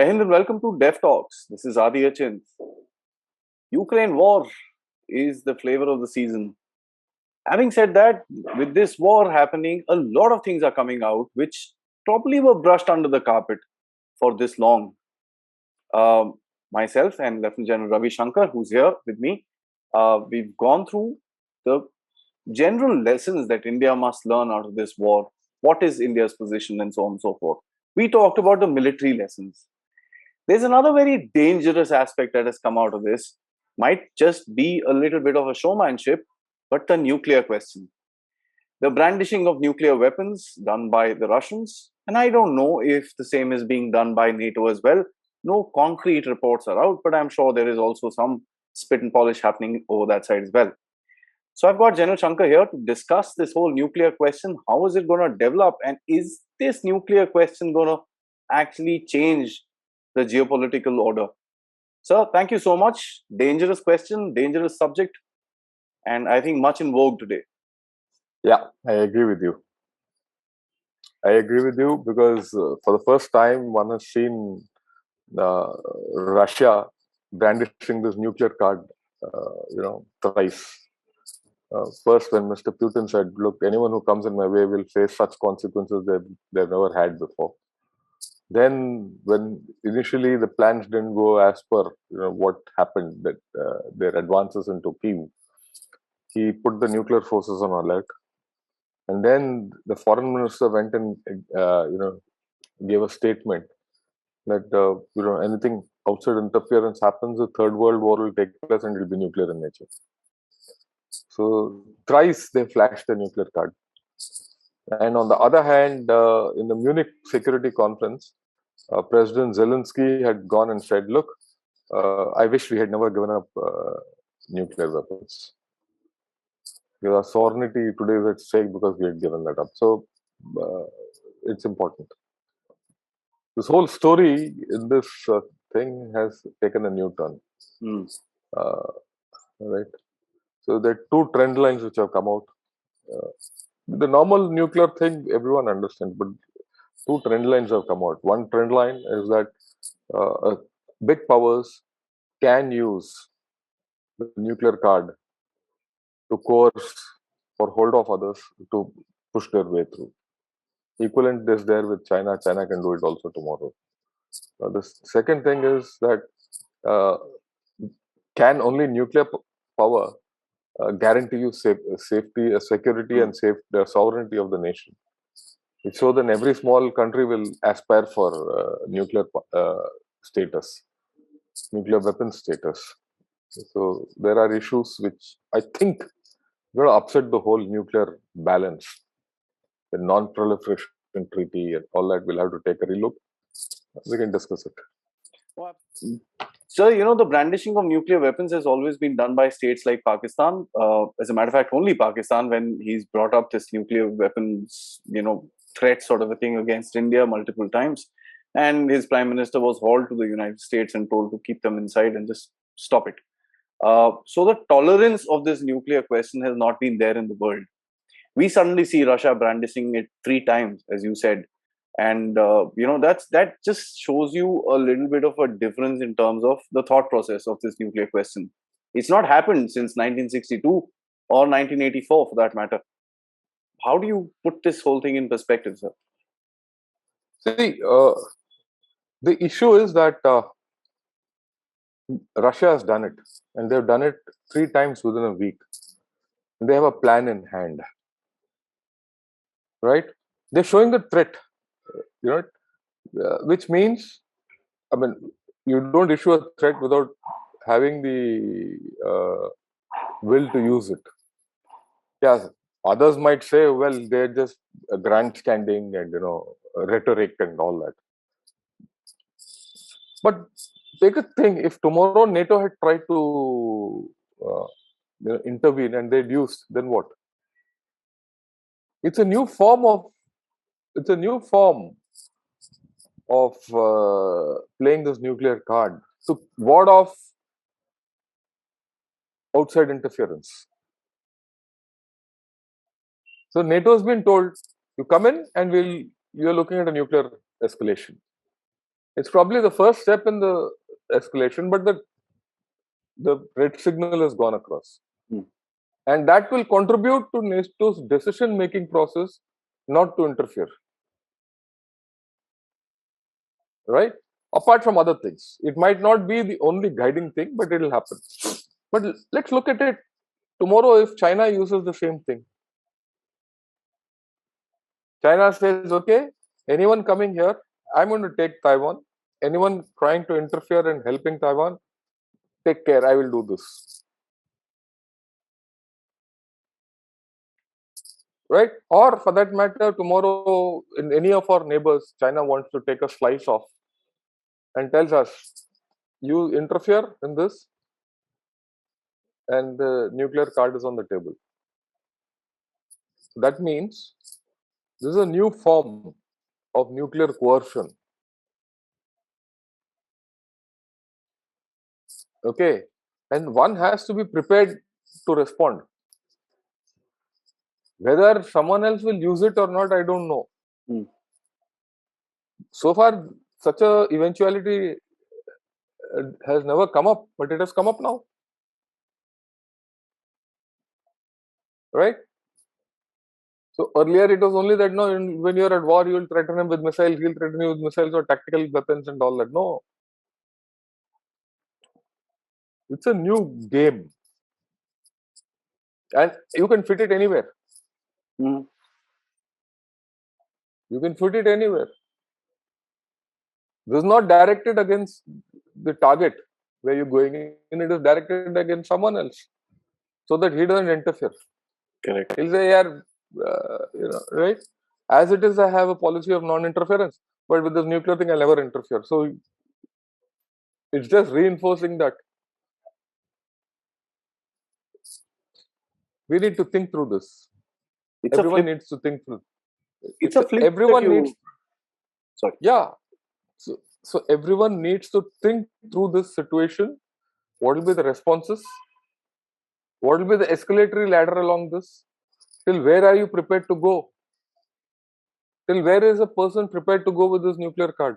Jai Hind and welcome to Dev Talks. This is Aadi. Ukraine war is the flavor of the season. Having said that, with this war happening, a lot of things are coming out which probably were brushed under the carpet for this long. Um, Myself and Lieutenant General Ravi Shankar, who's here with me, we've gone through the general lessons that India must learn out of this war. What is India's position, and so on and so forth. We talked about the military lessons. There's another very dangerous aspect that has come out of this. Might just be a little bit of a showmanship, but the nuclear question. The brandishing of nuclear weapons done by the Russians, and I don't know if the same is being done by NATO as well. No concrete reports are out, but I'm sure there is also some spit and polish happening over that side as well. So I've got General Shankar here to discuss this whole nuclear question. How is it going to develop? And is this nuclear question going to actually change the geopolitical order? Sir, thank you so much. Dangerous question, dangerous subject, and I think much in vogue today. Yeah, I agree with you. I agree with you because for the first time, one has seen Russia brandishing this nuclear card, thrice. First, when Mr. Putin said, "Look, anyone who comes in my way will face such consequences they've never had before." Then, when initially the plans didn't go as per what happened, that their advances into Kiev, he put the nuclear forces on alert. And then the foreign minister went and gave a statement that anything outside interference happens, the third world war will take place and it will be nuclear in nature. So thrice they flashed the nuclear card. And on the other hand, in the Munich Security Conference, President Zelensky had gone and said, "Look, I wish we had never given up nuclear weapons. Our sovereignty today is at stake because we had given that up." So it's important. This whole story in this thing has taken a new turn. Right. So there are two trend lines which have come out. The normal nuclear thing everyone understands, but two trend lines have come out. One trend line is that big powers can use the nuclear card to coerce or hold off others to push their way through. Equivalent is there with China. China can do it also tomorrow. The second thing is that can only nuclear power guarantee you safety, security, and the sovereignty of the nation. So then every small country will aspire for nuclear status, nuclear weapon status. So there are issues which I think going to upset the whole nuclear balance. The non-proliferation treaty and all that, we'll have to take a relook. We can discuss it. Well, so, the brandishing of nuclear weapons has always been done by states like Pakistan. As a matter of fact, only Pakistan, when he's brought up this nuclear weapons, threat sort of a thing against India multiple times. And his prime minister was hauled to the United States and told to keep them inside and just stop it. So the tolerance of this nuclear question has not been there in the world. We suddenly see Russia brandishing it 3 times, as you said. And, that just shows you a little bit of a difference in terms of the thought process of this nuclear question. It's not happened since 1962 or 1984 for that matter. How do you put this whole thing in perspective, sir? See, the issue is that Russia has done it, and they've done it 3 times within a week. They have a plan in hand, right? They're showing the threat, which means, you don't issue a threat without having the will to use it. Yeah, others might say, well, they're just grandstanding and rhetoric and all that. But take a thing, if tomorrow NATO had tried to intervene and they'd used, then what? It's a new form of playing this nuclear card to ward off outside interference. So NATO has been told, you come in and you're looking at a nuclear escalation. It's probably the first step in the escalation, but the red signal has gone across. Hmm. And that will contribute to NATO's decision-making process not to interfere. Right? Apart from other things. It might not be the only guiding thing, but it will happen. But let's look at it tomorrow if China uses the same thing. China says, okay, anyone coming here, I'm going to take Taiwan. Anyone trying to interfere and helping Taiwan, take care, I will do this. Right? Or for that matter, tomorrow in any of our neighbors, China wants to take a slice off and tells us, you interfere in this, and the nuclear card is on the table. That means this is a new form of nuclear coercion. Okay, and one has to be prepared to respond. Whether someone else will use it or not, I don't know. Hmm. So far, such a eventuality has never come up, but it has come up now. Right? So earlier it was only that no, when you're at war, you will threaten him with missiles, he'll threaten you with missiles or tactical weapons and all that. No. It's a new game. And you can fit it anywhere. Hmm. You can fit it anywhere. This is not directed against the target where you're going in, it is directed against someone else so that he doesn't interfere. Correct. He'll say, yeah, right? As it is, I have a policy of non-interference, but with this nuclear thing, I'll never interfere. So it's just reinforcing that. We need to think through this. It's Everyone a flip. needs to think through. It's a flip that Everyone needs. Sorry. Yeah. So everyone needs to think through this situation. What will be the responses? What will be the escalatory ladder along this? Till where are you prepared to go? Till where is a person prepared to go with this nuclear card?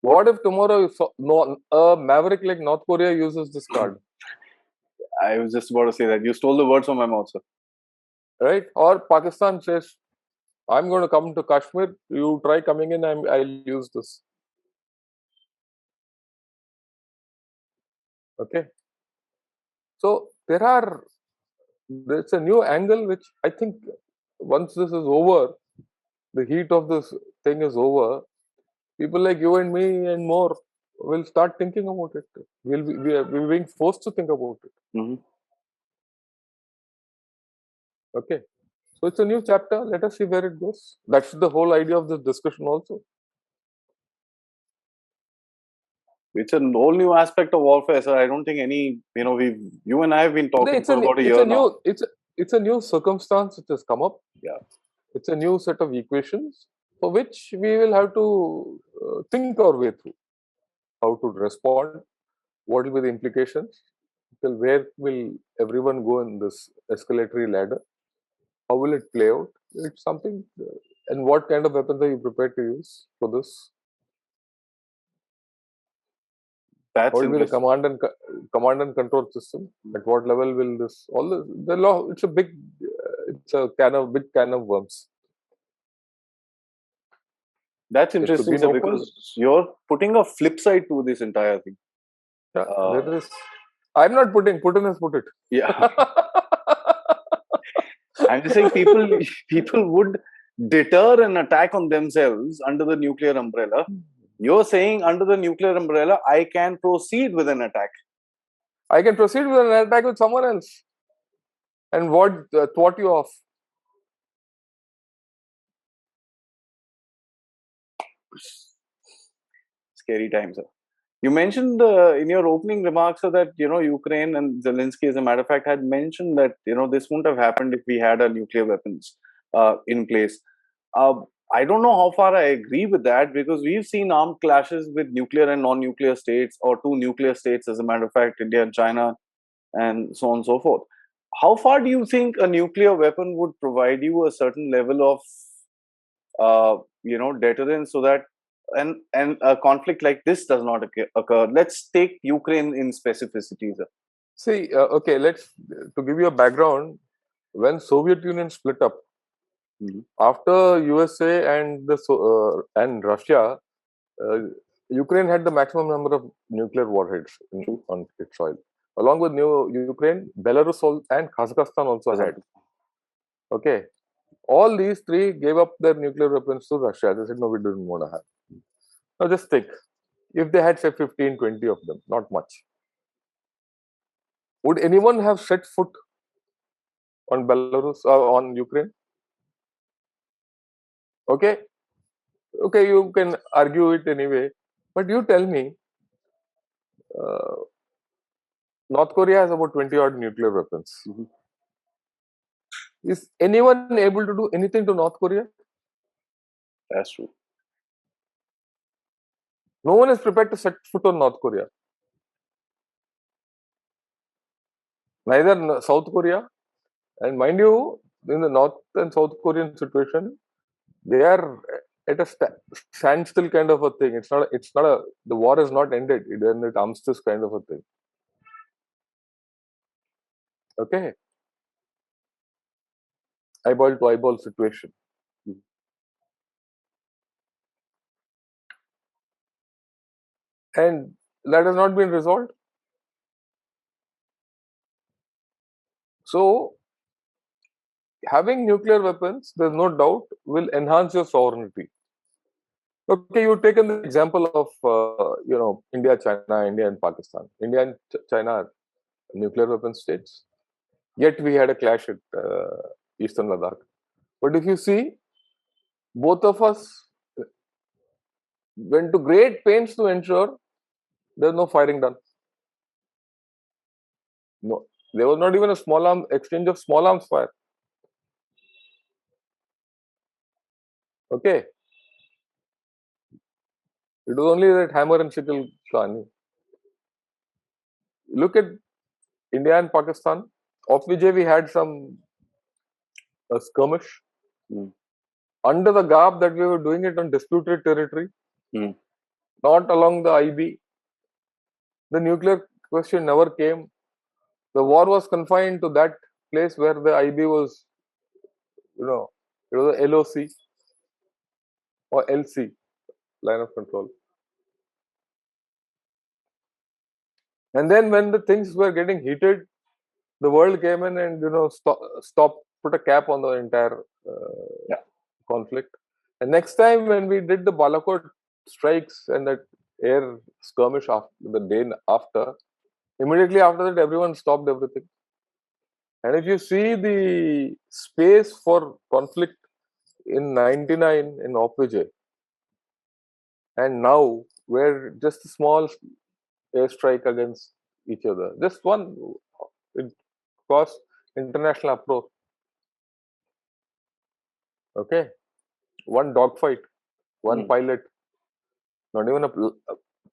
What if tomorrow a maverick like North Korea uses this card? I was just about to say that. You stole the words from my mouth, sir. Right? Or Pakistan says, I'm going to come to Kashmir. You try coming in, I'll use this. Okay. So there's a new angle which I think once this is over, the heat of this thing is over, people like you and me and more will start thinking about it. We're being forced to think about it. Mm-hmm. Okay. So it's a new chapter. Let us see where it goes. That's the whole idea of this discussion also. It's a whole new aspect of warfare, sir. I don't think you and I have been talking for about a year now. It's a new circumstance which has come up. Yeah. It's a new set of equations for which we will have to think our way through. How to respond, what will be the implications, till where will everyone go in this escalatory ladder, how will it play out, it's something, and what kind of weapons are you prepared to use for this? That's What will be the interesting. command and control system? At what level will this, all the law, it's a big, it's a big can of worms. That's It should interesting, be sir, open. because you're putting a flip side to this entire thing. Yeah, there is. I'm not putting. Putin has put it. Yeah. I'm just saying people would deter an attack on themselves under the nuclear umbrella. You're saying under the nuclear umbrella, I can proceed with an attack. I can proceed with an attack with someone else and thwart you off. Scary times, sir. You mentioned in your opening remarks, sir, that Ukraine and Zelensky, as a matter of fact, had mentioned that this wouldn't have happened if we had our nuclear weapons in place. Uh, I don't know how far I agree with that, because we've seen armed clashes with nuclear and non-nuclear states, or two nuclear states, as a matter of fact, India and China, and so on and so forth. how far do you think a nuclear weapon would provide you a certain level of deterrence, so that and a conflict like this does not occur? Let's take Ukraine in specificity, sir. See, okay, let's to give you a background. When Soviet Union split up, Mhm. after USA and and Russia, uh, Ukraine had the maximum number of nuclear warheads True. on its soil. Along with Ukraine, Belarus and Kazakhstan also had. Kazakhstan. Okay, all these three gave up their nuclear weapons to Russia. They said, no, we didn't want to have. Now just think, if they had say 15, 20 of them, not much, would anyone have set foot on Belarus or on Ukraine? Okay, okay, you can argue it anyway, but you tell me, uh, North Korea has about 20 odd nuclear weapons. Mhm. Is anyone able to do anything to North Korea? That's true. No one is prepared to set foot on North Korea. Neither South Korea, and mind you, in the North and South Korean situation, they are at a standstill kind of a thing. It's not a, the war is not ended. It armistice kind of a thing. Okay, eyeball to eyeball situation, and that has not been resolved. So having nuclear weapons, there's no doubt, will enhance your sovereignty. Okay, you've taken the example of India, China, India and Pakistan. India and China are nuclear weapon states. Yet we had a clash at Eastern Ladakh. But if you see, both of us went to great pains to ensure there's no firing done. No, there was not even a small arm exchange of small arms fire. Okay, it was only that hammer and sickle Shani. Look at India and Pakistan. Of which we had some skirmish Mm. under the garb that we were doing it on disputed territory, Mm. not along the IB. The nuclear question never came. The war was confined to that place where the IB was, it was a LOC or LC, line of control. And then when the things were getting heated, the world came in and, stop, put a cap on the entire Yeah. conflict. And next time when we did the Balakot strikes and that air skirmish after the day after, immediately after that, everyone stopped everything. And if you see the space for conflict in 99 in Opvijay, and now we're just a small airstrike against each other. Just one, it caused international uproar. Okay, one dogfight, one Mm. pilot, not even a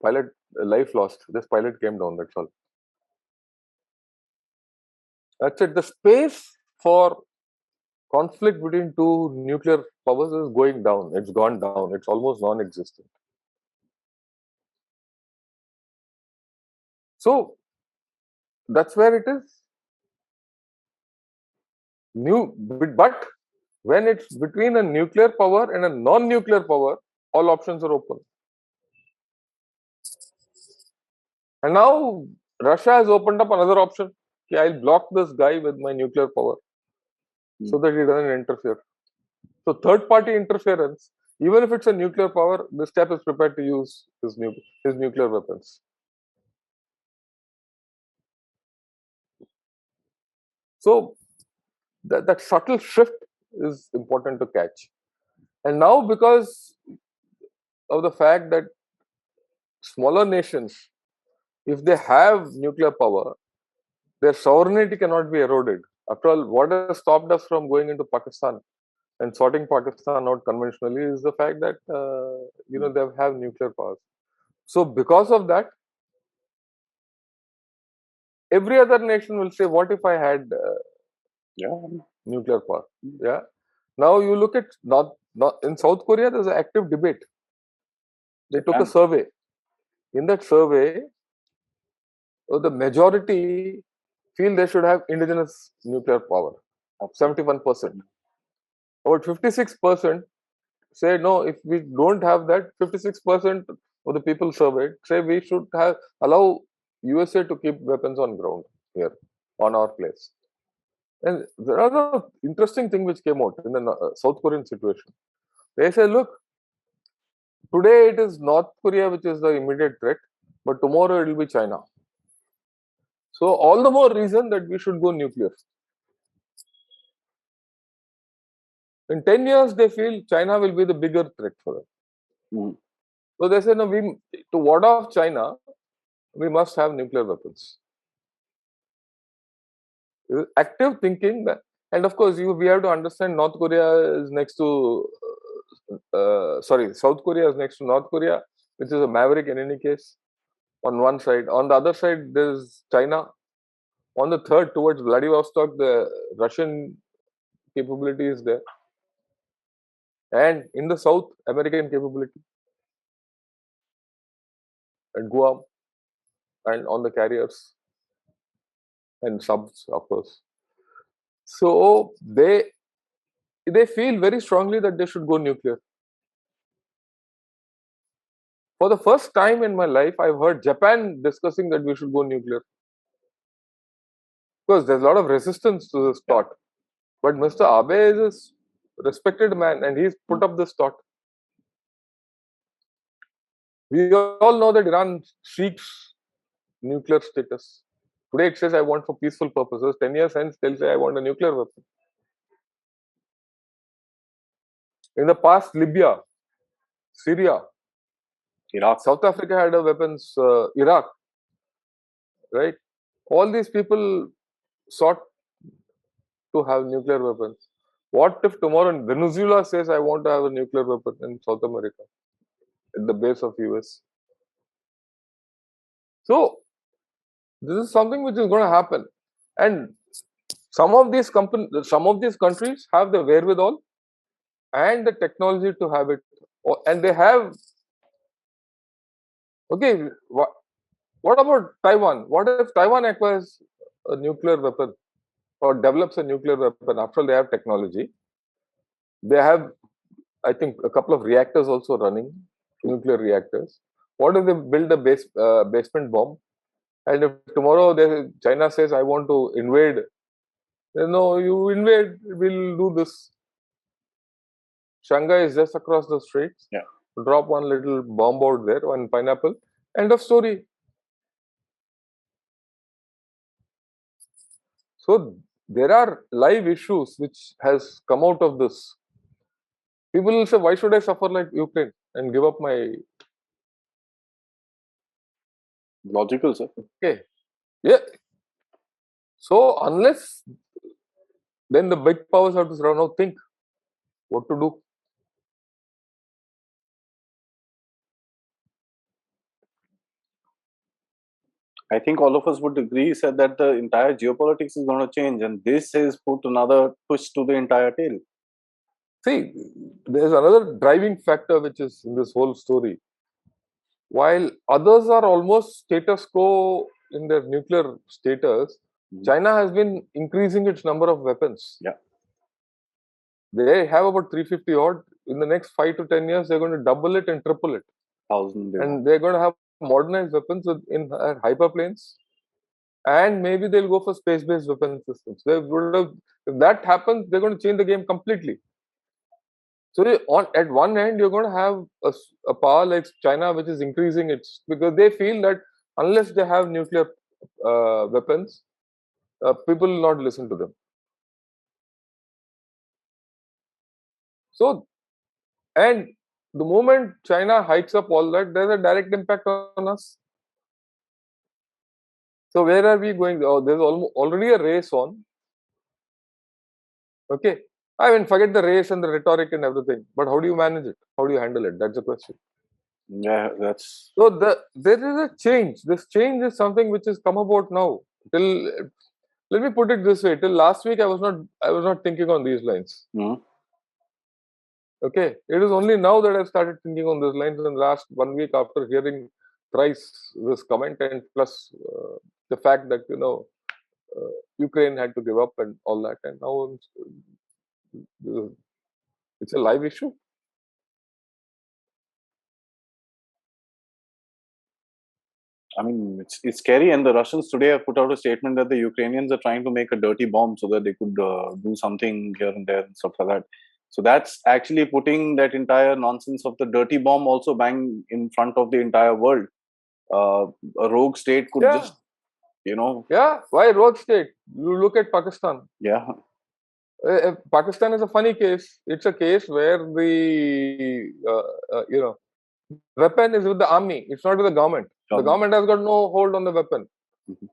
pilot life lost. This pilot came down. That's all. That's it. The space for conflict between two nuclear powers is going down. It's gone down. It's almost non-existent. So that's where it is. But when it's between a nuclear power and a non-nuclear power, all options are open. And now Russia has opened up another option. Okay, I'll block this guy with my nuclear power so that he doesn't interfere. So third-party interference, even if it's a nuclear power, this step is prepared to use his nuclear weapons. So that subtle shift is important to catch. And now, because of the fact that smaller nations, if they have nuclear power, their sovereignty cannot be eroded. After all, what has stopped us from going into Pakistan and sorting Pakistan out conventionally is the fact that they have nuclear powers. So because of that, every other nation will say, "What if I had Yeah. nuclear power. Yeah. Now you look at not in South Korea, there's an active debate. They took a Japan. survey. In that survey, the majority feel they should have indigenous nuclear power. Absolutely. 71%. About 56% say no. If we don't have that, 56% of the people surveyed say we should have allow USA to keep weapons on ground here on our place. And there are the interesting thing which came out in the South Korean situation. They say, look, today it is North Korea which is the immediate threat, but tomorrow it will be China. So all the more reason that we should go nuclear. In 10 years, they feel China will be the bigger threat for them. Mm. So they say, no, to ward off China, we must have nuclear weapons. Active thinking, and of course, we have to understand North Korea is next to, South Korea is next to North Korea, which is a maverick in any case, on one side. On the other side, there's China. On the third, towards Vladivostok, the Russian capability is there. And in the south, American capability. And Guam, and on the carriers and subs, of course. So they feel very strongly that they should go nuclear. For the first time in my life, I've heard Japan discussing that we should go nuclear. Because there's a lot of resistance to this thought. But Mr. Abe is a respected man and he's put up this thought. We all know that Iran seeks nuclear status. Today it says I want for peaceful purposes. 10 years hence they'll say I want a nuclear weapon. In the past, Libya, Syria, Iraq. South Africa had a weapons, Iraq, right? All these people sought to have nuclear weapons. What if tomorrow Venezuela says, I want to have a nuclear weapon in South America, at the base of US? So, this is something which is going to happen. And some of these countries have the wherewithal and the technology to have it. And they have, okay, what about Taiwan? What if Taiwan acquires a nuclear weapon or develops a nuclear weapon? After all, they have technology. They have, I think, a couple of reactors also running, nuclear reactors. What if they build a basement bomb? And if tomorrow China says, I want to invade, then no, you invade, we'll do this. Shanghai is just across the streets. Yeah. Drop one little bomb out there, one pineapple. End of story. So there are live issues which has come out of this. People will say, why should I suffer like Ukraine and give up my... Logical, sir. Okay. Yeah. So unless, then the big powers have to sit down now, think what to do. I think all of us would agree, sir, that the entire geopolitics is going to change, and this has put another push to the entire tale. See, there's another driving factor which is in this whole story. While others are almost status quo in their nuclear status, China has been increasing its number of weapons. Yeah. They have about 350 odd. In the next 5 to 10 years, they're going to double it and triple it. 1,000. And they're going to have modernized weapons in hyperplanes. And maybe they'll go for space-based weapon systems. If that happens, they're going to change the game completely. So at one end, you're going to have a power like China, which is increasing its, because they feel that unless they have nuclear weapons, people will not listen to them. So, and the moment China hikes up all that, there's a direct impact on us. So where are we going? Oh, there's already a race on. Okay. I mean, forget the race and the rhetoric and everything. But how do you manage it? How do you handle it? That's the question. Yeah, that's... So there is a change. This change is something which has come about now. let me put it this way. Till last week, I was not thinking on these lines. Mm-hmm. Okay, it is only now that I started thinking on these lines in the last 1 week after hearing thrice this comment, and plus the fact that Ukraine had to give up and all that, and now it's a live issue. I mean, it's scary, and the Russians today have put out a statement that the Ukrainians are trying to make a dirty bomb so that they could do something here and there and stuff like that. So that's actually putting that entire nonsense of the dirty bomb also bang in front of the entire world. A rogue state could Yeah, just, you know, yeah. Why rogue state? You look at Pakistan. yeah, Pakistan is a funny case. It's a case where the weapon is with the army. It's not with the government. The government has got no hold on the weapon. Mhm.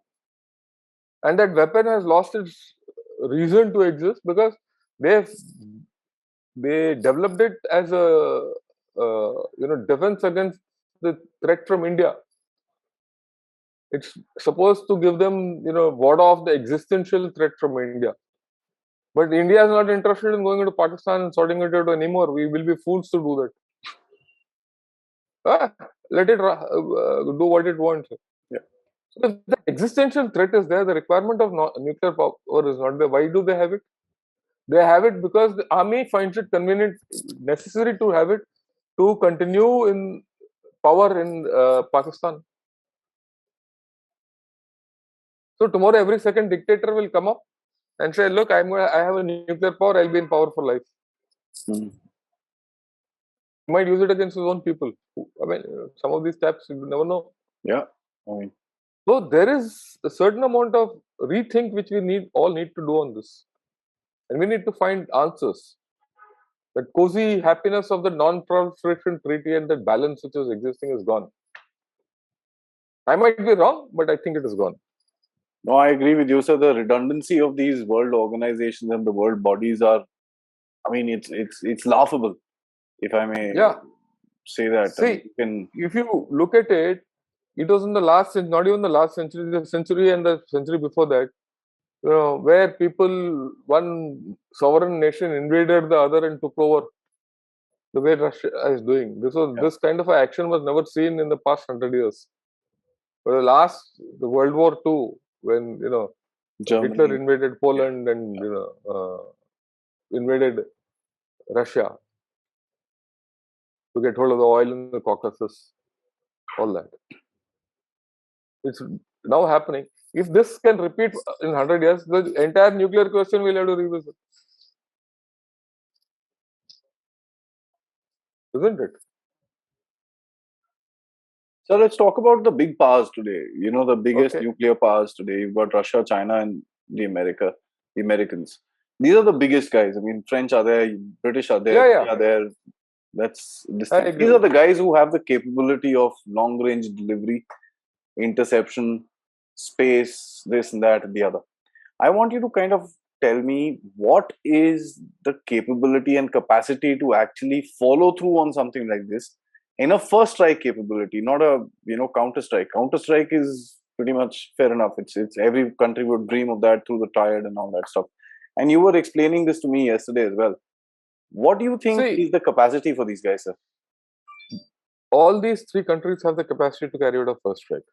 And that weapon has lost its reason to exist because they developed it as a defense against the threat from India. It's supposed to give them ward off the existential threat from India. But India is not interested in going into Pakistan and sorting it out anymore. We will be fools to do that. Let it do what it wants. Yeah. So if the existential threat is there, the requirement of nuclear power is not there. Why do they have it? They have it because the army finds it convenient, necessary to have it to continue in power in Pakistan. So tomorrow, every second dictator will come up and say, "Look, I have a nuclear power. I'll be in power for life." Mm-hmm. He might use it against his own people. I mean, some of these taps you never know. Yeah, I mean, so there is a certain amount of rethink which we all need to do on this, and we need to find answers. That cozy happiness of the non-proliferation treaty and that balance which is existing is gone. I might be wrong, but I think it is gone. no, I agree with you, sir. The redundancy of these world organizations and the world bodies are, I mean, it's laughable, if I may say that. See, if you look at it, it was in the last, not even the last century, the century and the century before that, where people, one sovereign nation invaded the other and took over. The way Russia is doing this kind of action was never seen in the past 100 years. But the World War II, when Germany. Hitler invaded Poland and invaded Russia to get hold of the oil in the Caucasus, all that. It's now happening. If this can repeat in 100 years, the entire nuclear question will have to revisit. Isn't it? So let's talk about the big powers today. The biggest nuclear powers today. You've got Russia, China, and the Americans. These are the biggest guys. I mean, French are there, British are there, Yeah. are there. These are the guys who have the capability of long-range delivery, interception, space, this and that and the other. I want you to kind of tell me what is the capability and capacity to actually follow through on something like this in a first strike capability, not a counter strike. Counter strike is pretty much fair enough. It's every country would dream of that through the triad and all that stuff. And you were explaining this to me yesterday as well. What do you think is the capacity for these guys, sir? All these three countries have the capacity to carry out a first strike.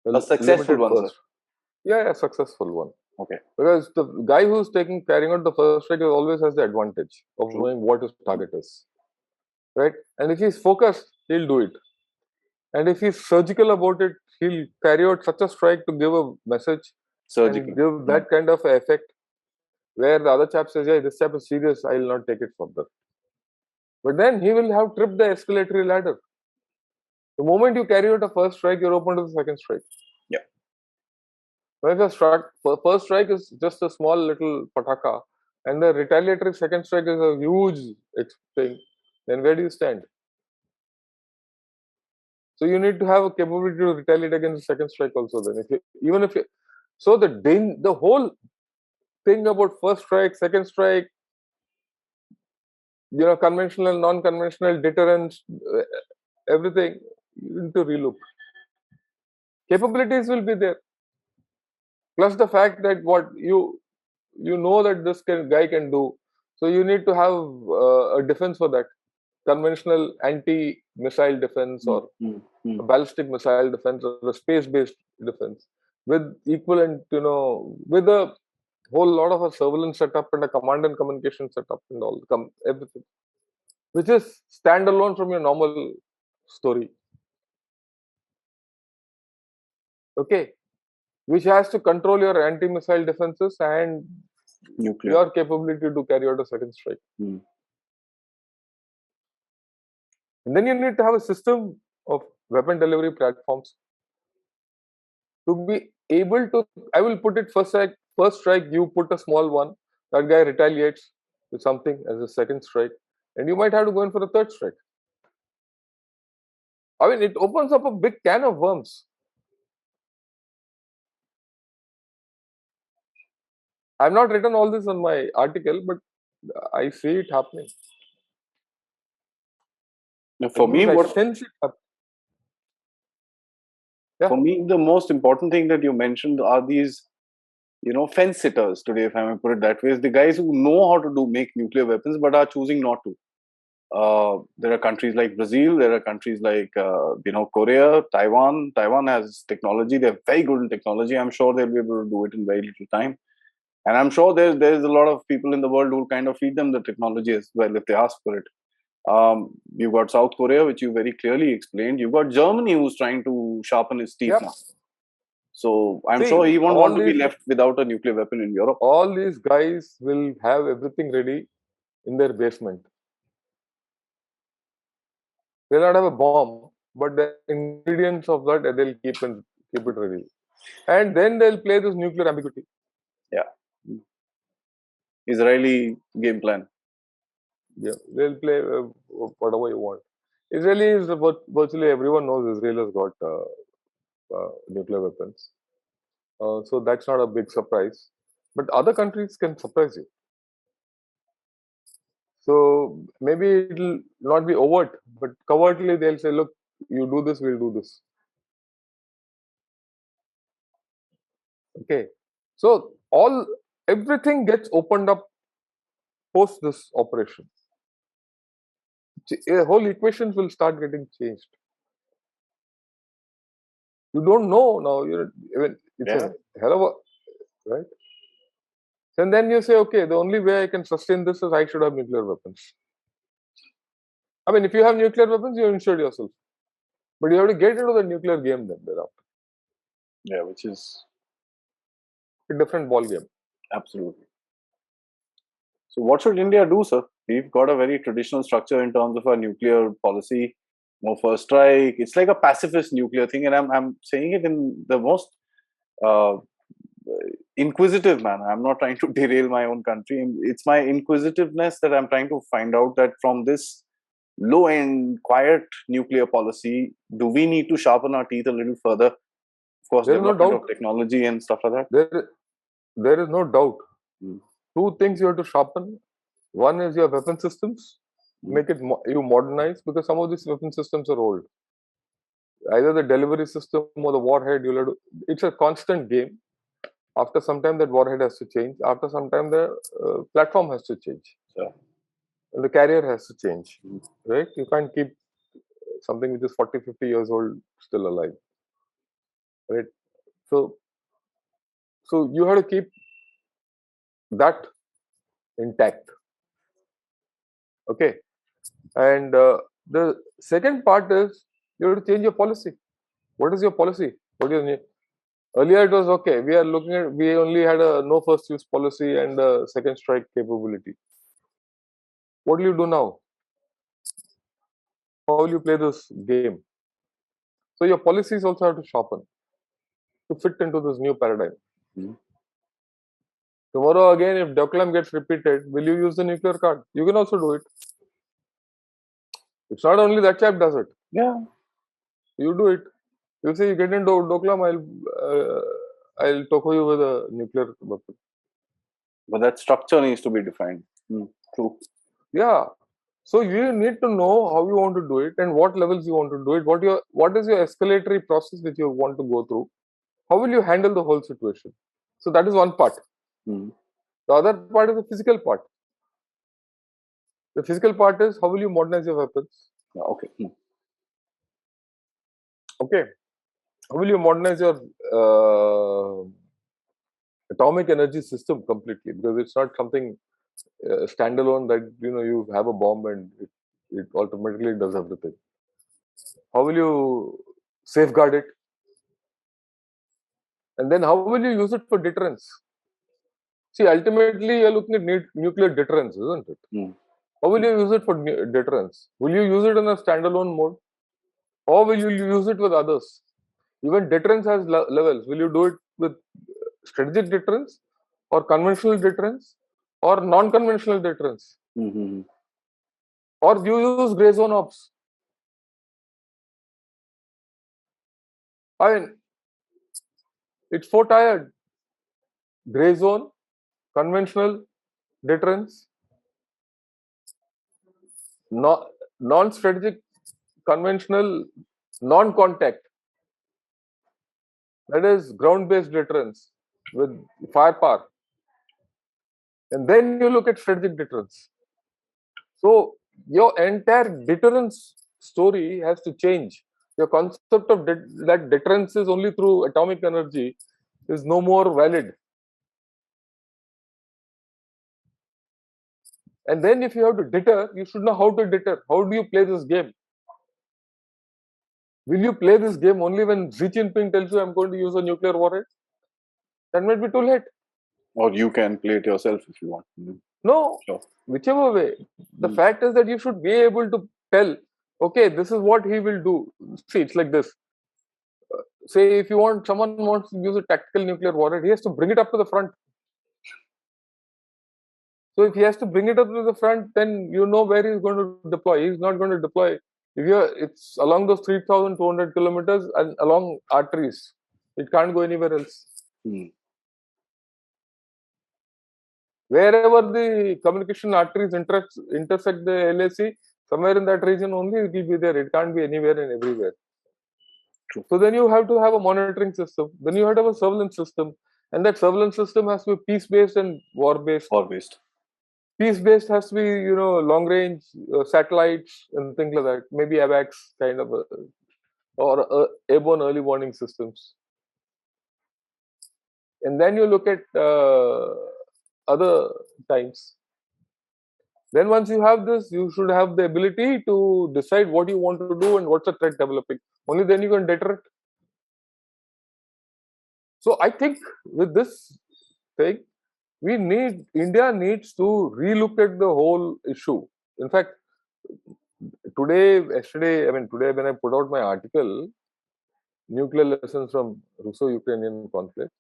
A successful one, sir. Yeah, a successful one. Okay. Because the guy who's carrying out the first strike always has the advantage of knowing what his target is. Right? And if he's focused, he'll do it. And if he's surgical about it, he'll carry out such a strike to give a message and give that kind of effect where the other chap says, yeah, this chap is serious, I will not take it further. But then he will have tripped the escalatory ladder. The moment you carry out a first strike, you're open to the second strike. Yeah. When the first strike is just a small little pataka, and the retaliatory second strike is a huge thing, then where do you stand? So you need to have a capability to retaliate against the second strike also. Then, so the whole thing about first strike, second strike, conventional, non-conventional deterrence, everything, you need to relook. Capabilities will be there. Plus the fact that what you know that this guy can do, so you need to have a defense for that, conventional anti-missile defense mm, or mm, a mm. ballistic missile defense or a space-based defense with equivalent, with a whole lot of a surveillance setup and a command and communication setup and all, everything, which is standalone from your normal story. Okay, which has to control your anti-missile defenses and Nuclear. your capability to carry out a second strike. Mm. And then you need to have a system of weapon delivery platforms to be able to. I will put it first strike, you put a small one, that guy retaliates with something as a second strike, and you might have to go in for a third strike. I mean, it opens up a big can of worms. I've not written all this on my article, but I see it happening. Now, for me, Because I what sense it happening. Yeah. for me the most important thing that you mentioned are these, fence sitters today, if I may put it that way, is the guys who know how to make nuclear weapons but are choosing not to. There are countries like Brazil, there are countries like Korea, Taiwan. Taiwan has technology; they're very good in technology. I'm sure they'll be able to do it in very little time, and I'm sure there's a lot of people in the world who will kind of feed them the technology as well if they ask for it. You've got South Korea, which you very clearly explained. You've got Germany, who's trying to sharpen his teeth Yep. now. So I'm sure See, he won't want to be left without a nuclear weapon in Europe. all these guys will have everything ready in their basement. They'll not have a bomb, but the ingredients of that they'll keep it ready, and then they'll play this nuclear ambiguity. Yeah. Israeli game plan. Yeah, they'll play whatever you want. Israeli is virtually everyone knows Israel has got nuclear weapons, so that's not a big surprise. But other countries can surprise you. So maybe it'll not be overt, but covertly they'll say, "Look, you do this, we'll do this." Okay, so everything gets opened up post this operation. Whole equations will start getting changed. You don't know now. It's Yeah. a hell of a right. And then you say, okay, the only way I can sustain this is I should have nuclear weapons. I mean, if you have nuclear weapons, you insured yourself. But you have to get into the nuclear game then thereafter. Yeah, which is A different ball game. absolutely. So what should India do, sir? We've got a very traditional structure in terms of our nuclear policy. No first strike. It's like a pacifist nuclear thing, and I'm saying it in the most uh, inquisitive manner. I'm not trying to derail my own country. It's my inquisitiveness that I'm trying to find out that from this low end, quiet nuclear policy, do we need to sharpen our teeth a little further? Of course, There is no development doubt. of technology and stuff like that. There is no doubt. Mm. Two things you have to sharpen. One is your weapon systems. Make it you modernize, because some of these weapon systems are old. Either the delivery system or the warhead. It's a constant game. After some time, that warhead has to change. After some time, the platform has to change. So, And the carrier has to change. Mm. Right? You can't keep something which is 40, 50 years old still alive. Right? So you have to keep that intact. Okay. And the second part is you have to change your policy. What is your policy? Earlier it was okay. We only had a no first use policy and a second strike capability. What will you do now? How will you play this game? So your policies also have to sharpen to fit into this new paradigm. Mm. Tomorrow again, if Doklam gets repeated, will you use the nuclear card? You can also do it. It's not only that chap does it. Yeah. You do it. You say you get into Doklam, I'll toko you with a nuclear weapon. But that structure needs to be defined. True. Yeah. So you need to know how you want to do it and what levels you want to do it. What is your escalatory process which you want to go through? How will you handle the whole situation? So that is one part. Hmm. The other part is the physical part. The physical part is how will you modernize your weapons? Yeah, okay. Okay. How will you modernize your atomic energy system completely? Because it's not something standalone that you have a bomb and it automatically does everything. How will you safeguard it? And then how will you use it for deterrence? See, ultimately, you're looking at nuclear deterrence, isn't it? Hmm. How will you use it for deterrence? Will you use it in a standalone mode? Or will you use it with others? Even deterrence has levels. Will you do it with strategic deterrence or conventional deterrence or non-conventional deterrence? Mm-hmm. Or do you use grey zone ops? I mean, it's so tired. Grey zone, conventional deterrence, non-strategic, conventional, non-contact. That is ground-based deterrence with firepower. And then you look at strategic deterrence. So your entire deterrence story has to change. Your concept of that deterrence is only through atomic energy is no more valid. And then if you have to deter, you should know how to deter. How do you play this game? Will you play this game only when Xi Jinping tells you I'm going to use a nuclear warhead? That might be too late. Or you can play it yourself if you want. No, Sure. whichever way. The Mm. fact is that you should be able to tell, okay, this is what he will do. See, it's like this. Say if someone wants to use a tactical nuclear warhead, he has to bring it up to the front. So if he has to bring it up to the front, then you know where he's going to deploy. He's not going to deploy. It's along those 3,200 kilometers and along arteries. It can't go anywhere else. Mm. Wherever the communication arteries intersect the LAC, somewhere in that region only it will be there. It can't be anywhere and everywhere. True. So then you have to have a monitoring system. Then you have to have a surveillance system. And that surveillance system has to be peace-based and war-based. War-based. Peace-based has to be, long-range satellites and things like that. Maybe AVAX kind of, or airborne early warning systems. And then you look at other times. Then once you have this, you should have the ability to decide what you want to do and what's the threat developing. Only then you can deter it. So I think with this thing, India needs to relook at the whole issue. In fact, today when I put out my article, Nuclear Lessons from Russo-Ukrainian Conflict,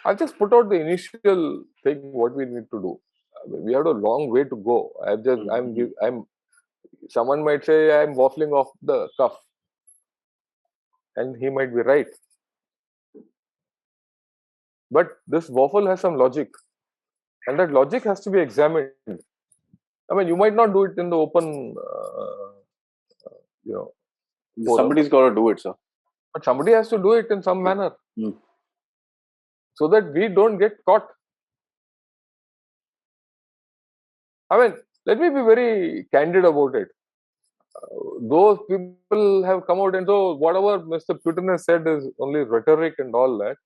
I just put out the initial thing, what we need to do. We have a long way to go. Someone might say I'm waffling off the cuff, and he might be right. But this waffle has some logic, and that logic has to be examined. I mean, you might not do it in the open, forum, Somebody's got to do it, sir. but somebody has to do it in some manner, Mm. so that we don't get caught. I mean, let me be very candid about it. Those people have come out and so whatever Mr. Putin has said is only rhetoric and all that.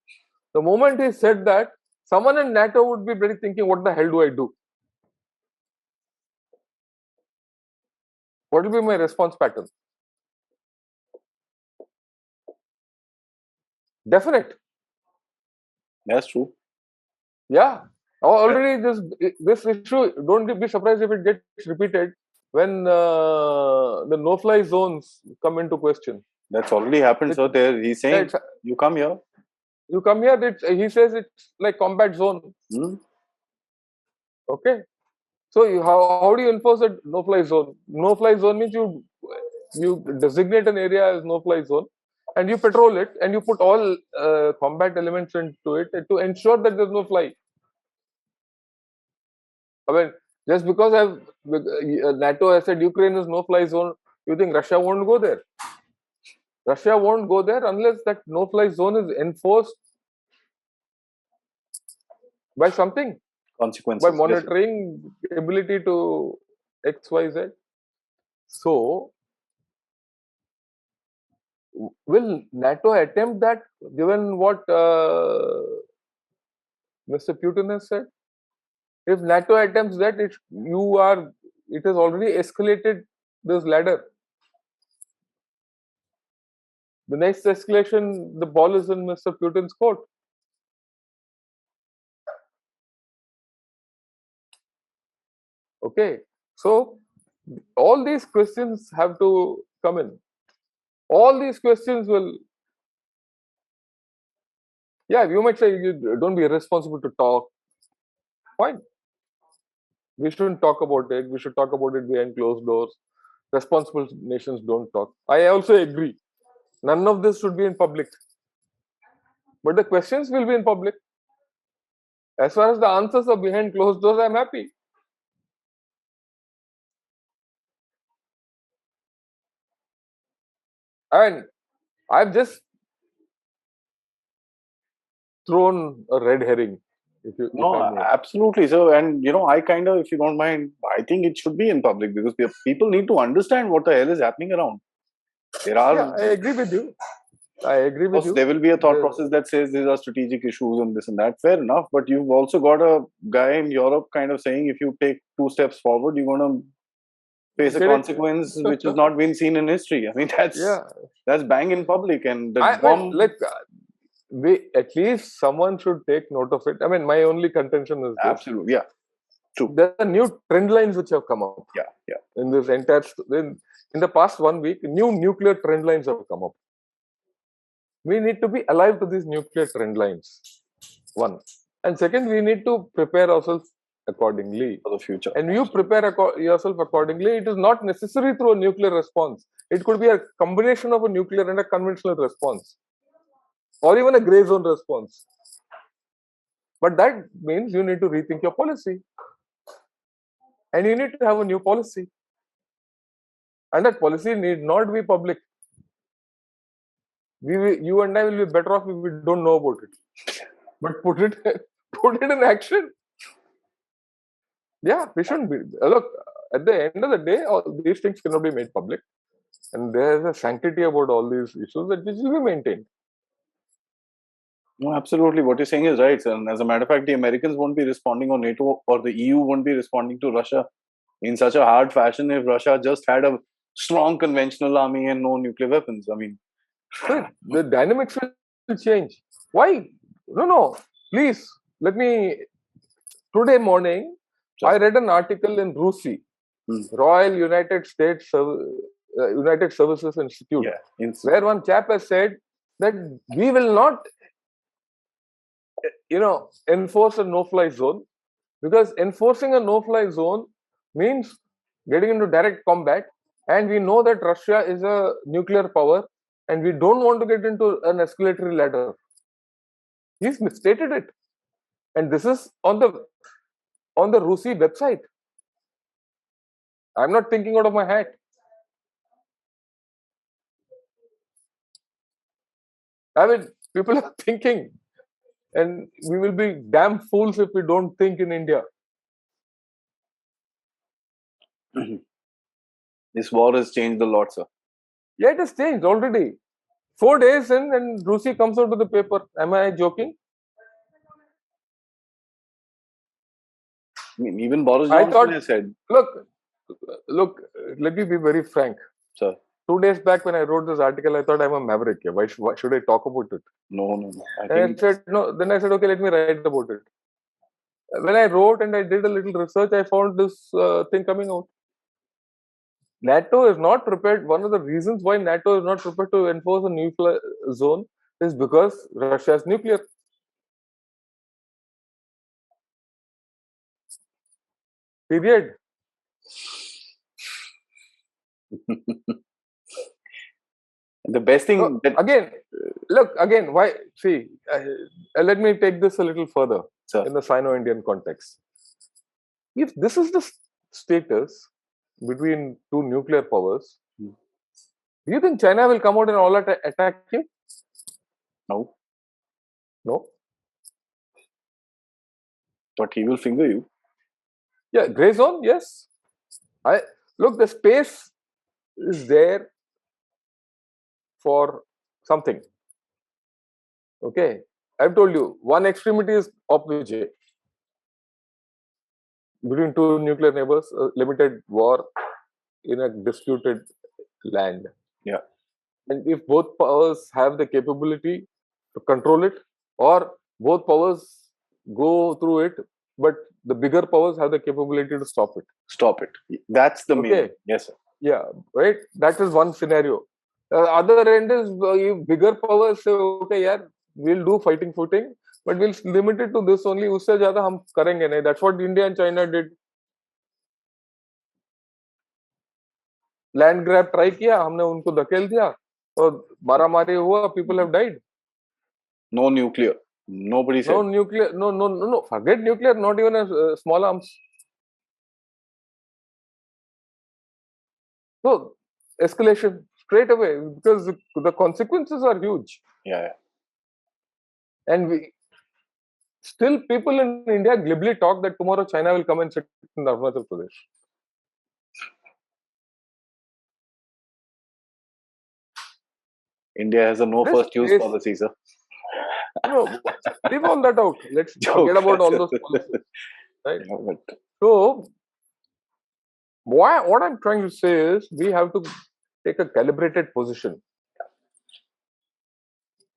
The moment he said that, someone in NATO would be very thinking, what the hell do I do? What will be my response pattern? Definite. That's true. Yeah. Already this issue, don't be surprised if it gets repeated when the no-fly zones come into question. That's already happened, sir. He's saying, you come here. You come here, he says it's like combat zone. Mm. Okay. So how do you enforce a no-fly zone? No-fly zone means you designate an area as no-fly zone, and you patrol it, and you put all combat elements into it to ensure that there's no fly. I mean, just because NATO has said Ukraine is no-fly zone, you think Russia won't go there? Russia won't go there unless that no-fly zone is enforced by something, Consequences. by monitoring ability to X, Y, Z. So, will NATO attempt that, given what Mr. Putin has said? If NATO attempts that, it has already escalated this ladder. The next escalation, the ball is in Mr. Putin's court. Okay, so all these questions have to come in. All these questions will, yeah, you might say you don't be irresponsible to talk. Fine. We shouldn't talk about it. We should talk about it behind closed doors. Responsible nations don't talk. I also agree. None of this should be in public. But the questions will be in public. As far as the answers are behind closed doors, I'm happy. And I've just thrown a red herring. No, absolutely. So, and I kind of, if you don't mind, I think it should be in public because people need to understand what the hell is happening around. There are. Yeah, I agree with you. There will be a thought process that says these are strategic issues and this and that. Fair enough. But you've also got a guy in Europe kind of saying if you take 2 steps forward, you're going to face a consequence which has not been seen in history. I mean, that's bang in public. And the bomb. At least someone should take note of it. I mean, my only contention is this. Absolutely, yeah, true. There are new trend lines which have come up. Yeah. In this entire, in the past 1 week, new nuclear trend lines have come up. We need to be alive to these nuclear trend lines. One, and second, we need to prepare ourselves accordingly for the future. And you prepare yourself accordingly. It is not necessary through a nuclear response. It could be a combination of a nuclear and a conventional response, or even a gray zone response. But that means you need to rethink your policy. And you need to have a new policy. And that policy need not be public. You and I will be better off if we don't know about it. But put it in action. Yeah, we shouldn't be. Look, at the end of the day, all these things cannot be made public. And there's a sanctity about all these issues that which will be maintained. No, absolutely. What you're saying is right. And as a matter of fact, the Americans won't be responding, or NATO or the EU won't be responding to Russia in such a hard fashion if Russia just had a strong conventional army and no nuclear weapons. I mean, the dynamics will change. Why? No. Please, let me. Today morning, I read an article in RUSI, Royal United Services Institute, where one chap has said that we will not, enforce a no-fly zone, because enforcing a no-fly zone means getting into direct combat, and we know that Russia is a nuclear power, and we don't want to get into an escalatory ladder. He's misstated it, and this is on the RUSI website. I'm not thinking out of my hat. I mean, people are thinking, and we will be damn fools if we don't think in India. This war has changed a lot, sir. Yeah, it has changed already. 4 days in, and RUSI comes out with the paper. Am I joking? I mean, even Boris Johnson has said. Look, let me be very frank. Sir. 2 days back when I wrote this article, I thought I'm a maverick. Why should I talk about it? No. Then I said, okay, let me write about it. When I wrote and I did a little research, I found this thing coming out. NATO is not prepared. One of the reasons why NATO is not prepared to enforce a nuclear zone is because Russia has nuclear. Period. The best thing why? See, let me take this a little further in the Sino-Indian context. If this is the status between two nuclear powers, do you think China will come out and all attack you? No. But he will finger you. Yeah, gray zone, yes. Look, the space is there for something. Okay, I've told you, one extremity is opposite between two nuclear neighbors, limited war in a disputed land. Yeah. And if both powers have the capability to control it, or both powers go through it, but the bigger powers have the capability to stop it. Stop it. That's the main. Okay. Yes, sir. Yeah, right. That is one scenario. Other end is if bigger powers say, okay, yeah, we'll do fighting footing, but we'll limit it to this only. उससे ज़्यादा हम करेंगे नहीं. That's what India and China did. Land grab try किया, हमने उनको धकेल दिया, और मारामारी हुआ. People have died. No nuclear. Nobody said. No nuclear. No. Forget nuclear. Not even a small arms. So escalation straight away because the consequences are huge. Yeah. And still people in India glibly talk that tomorrow China will come and sit in Arunachal Pradesh. India has a no first use policy, sir. No, leave all that out. Let's forget about all those policies. Right? Yeah, but So, what I'm trying to say is we have to take a calibrated position.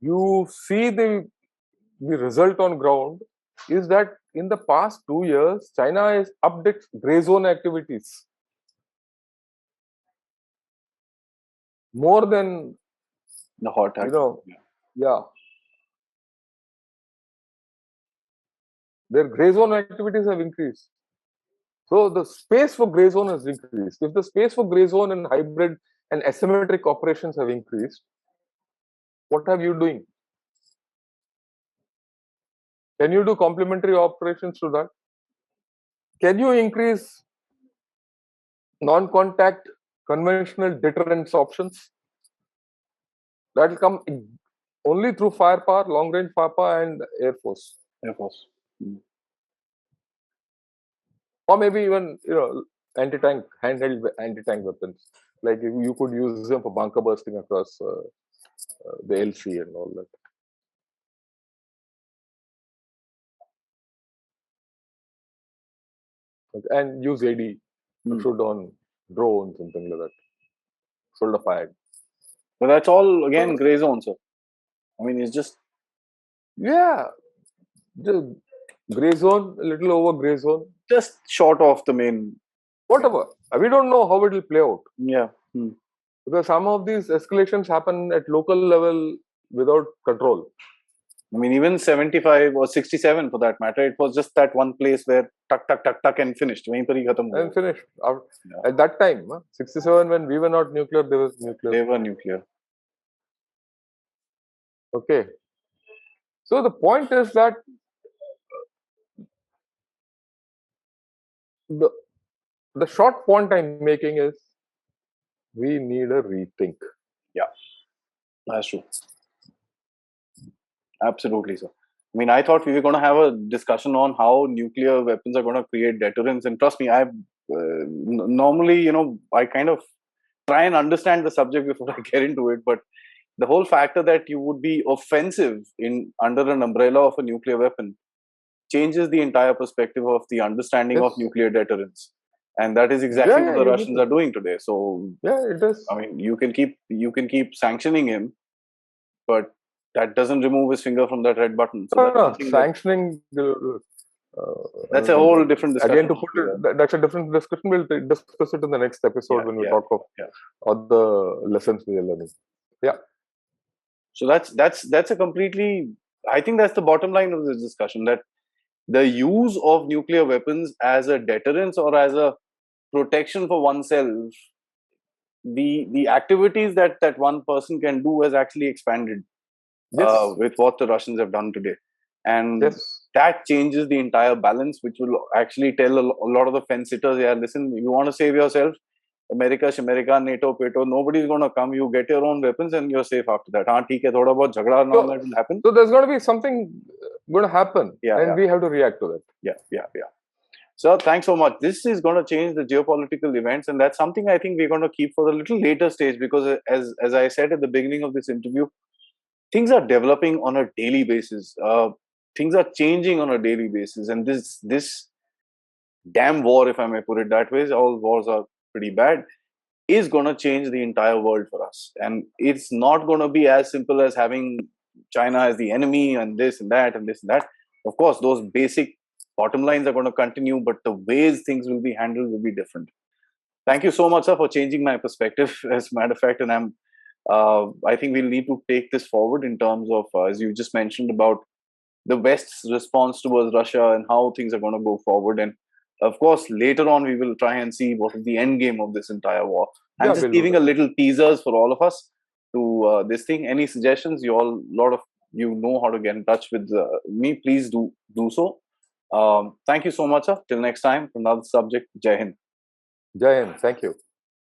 You see the result on ground is that in the past 2 years, China has upped its grey zone activities more than the hot act. Yeah. Their grey zone activities have increased. So the space for grey zone has increased. If the space for grey zone and hybrid and asymmetric operations have increased, what are you doing? Can you do complementary operations to that? Can you increase non-contact conventional deterrence options? That will come only through firepower, long-range firepower, and Air Force. Air Force. Or maybe even anti-tank, handheld anti-tank weapons. Like you could use them for bunker bursting across the LC and all that. And use Aadi to shoot on drones and things like that. Shoulder fired. But that's all again grey zone, sir. I mean, it's just the grey zone, a little over grey zone. Just short of the main. Whatever. We don't know how it will play out. Yeah. Because some of these escalations happen at local level without control. I mean, even 75 or 67 for that matter, it was just that one place where tuck and finished. And finished. At that time, 67, when we were not nuclear, there was nuclear. They were nuclear. Okay. So the point is that the short point I'm making is we need a rethink. Yeah, that's true. Absolutely, sir. I mean, I thought we were going to have a discussion on how nuclear weapons are going to create deterrence. And trust me, I normally, I kind of try and understand the subject before I get into it. But the whole factor that you would be offensive under an umbrella of a nuclear weapon changes the entire perspective of the understanding of nuclear deterrence. And that is exactly what the Russians are doing today. So it is. I mean, you can keep sanctioning him, but that doesn't remove his finger from that red button. So sanctioning. That's a whole different discussion. Again, to put it, that's a different discussion. We'll discuss it in the next episode when we talk of all the lessons we are learning. Yeah. So that's a completely. I think that's the bottom line of this discussion. That the use of nuclear weapons as a deterrence or as a protection for oneself, the activities that one person can do has actually expanded. With what the Russians have done today. And that changes the entire balance, which will actually tell a lot of the fence sitters, yeah, listen, you want to save yourself, America, NATO, nobody's going to come. You get your own weapons and you're safe after that. That will happen. So there's going to be something going to happen, and we have to react to that. Yeah. So thanks so much. This is going to change the geopolitical events, and that's something I think we're going to keep for the little later stage, because as I said at the beginning of this interview, things are developing on a daily basis. Things are changing on a daily basis, and this damn war, if I may put it that way, all wars are pretty bad, is going to change the entire world for us. And it's not going to be as simple as having China as the enemy and this and that and this and that. Of course, those basic bottom lines are going to continue, but the ways things will be handled will be different. Thank you so much, sir, for changing my perspective, as a matter of fact. And I think we'll need to take this forward in terms of, as you just mentioned, about the West's response towards Russia and how things are going to go forward. And of course, later on, we will try and see what is the end game of this entire war. I'm Yeah, just we'll do giving a that. little teasers for all of us to this thing. Any suggestions? You all, lot of you know how to get in touch with me. Please do so. Thank you so much, sir. Till next time, for another subject. Jai Hind. Jai Hind. Thank you.